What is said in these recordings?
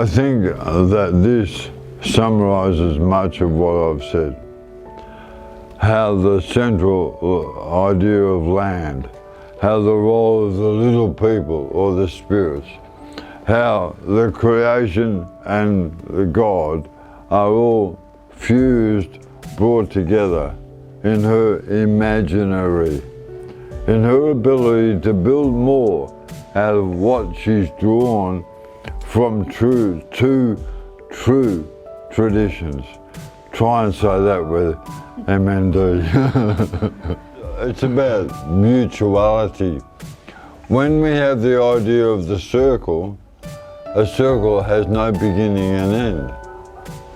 I think that this summarizes much of what I've said. How the central idea of land, how the role of the little people or the spirits, how the creation and the God are all fused, brought together in her imaginary, in her ability to build more out of what she's drawn from two true traditions. Try and say that with MND. It's about mutuality. When we have the idea of the circle, a circle has no beginning and end.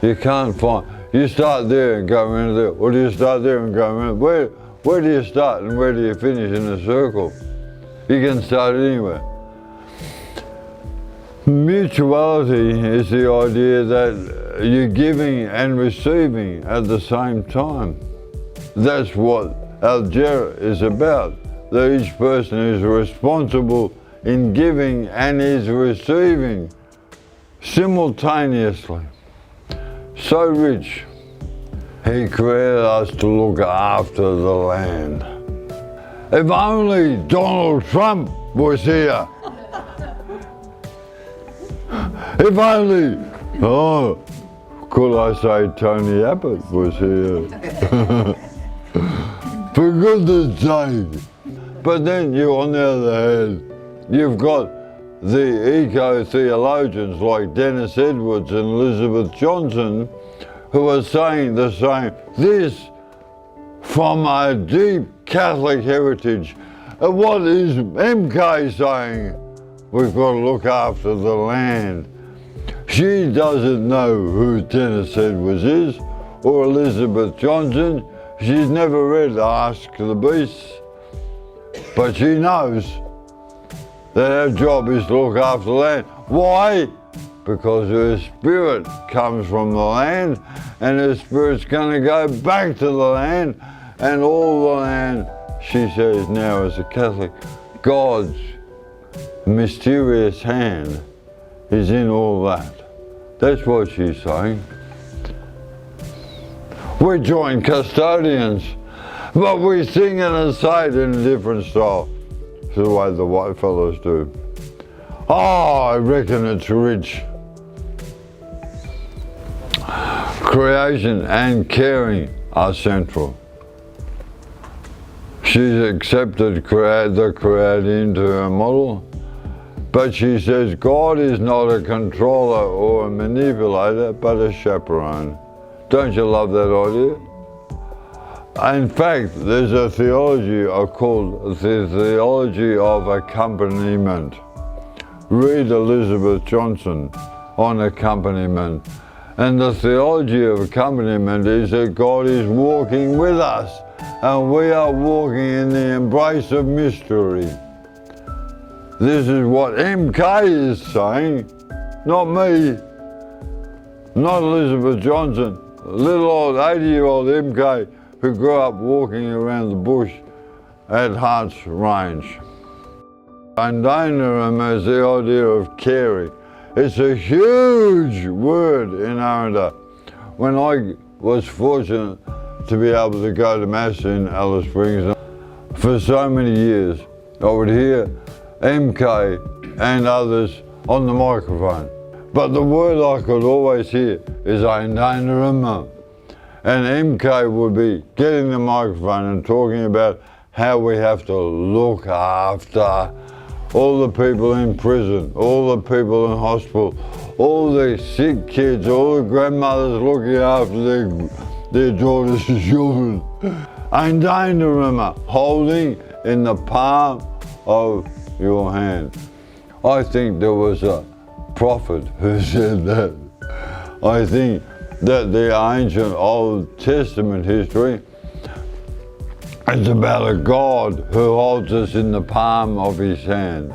You can't find, you start there and go around there, or do you start there and go around? Where do you start and where do you finish in a circle? You can start anywhere. Mutuality is the idea that you're giving and receiving at the same time. That's what Algera is about, that each person is responsible in giving and is receiving simultaneously. So rich. He created us to look after the land. If only Donald Trump was here. If only, oh, could I say Tony Abbott was here? For goodness sake. But then you, on the other hand, you've got the eco-theologians like Dennis Edwards and Elizabeth Johnson who are saying the same, this from a deep Catholic heritage. And what is MK saying? We've got to look after the land. She doesn't know who Dennis Edwards is or Elizabeth Johnson. She's never read Ask the Beast, but she knows that her job is to look after the land. Why? Because her spirit comes from the land and her spirit's going to go back to the land, and all the land, she says now as a Catholic, God's mysterious hand is in all that. That's what she's saying. We're joint custodians, but we sing it and say it in a different style. It's the way the white fellows do. Oh, I reckon it's rich. Creation and caring are central. She's accepted the Creator into her model, but she says God is not a controller or a manipulator, but a chaperone. Don't you love that idea? In fact, there's a theology called the theology of accompaniment. Read Elizabeth Johnson on accompaniment. And the theology of accompaniment is that God is walking with us, and we are walking in the embrace of mystery. This is what MK is saying, not me, not Elizabeth Johnson, little old 80-year-old MK who grew up walking around the bush at Hart's Range. Arntarntareme is the idea of caring. It's a huge word in Arntarntareme. When I was fortunate to be able to go to Mass in Alice Springs, for so many years I would hear MK and others on the microphone. But the word I could always hear is Arntarntareme. And MK would be getting the microphone and talking about how we have to look after all the people in prison, all the people in hospital, all the sick kids, all the grandmothers looking after their daughters' children. Arntarntareme, holding in the palm of your hand. I think there was a prophet who said that. I think that the ancient Old Testament history is about a God who holds us in the palm of his hand,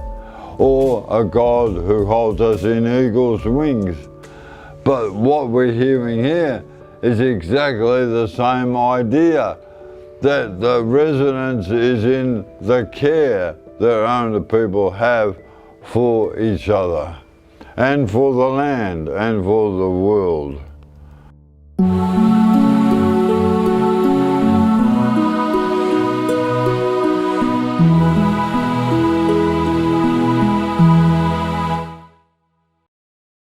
or a God who holds us in eagle's wings. But what we're hearing here is exactly the same idea, that the resonance is in the care that older people have for each other. and for the land and for the world.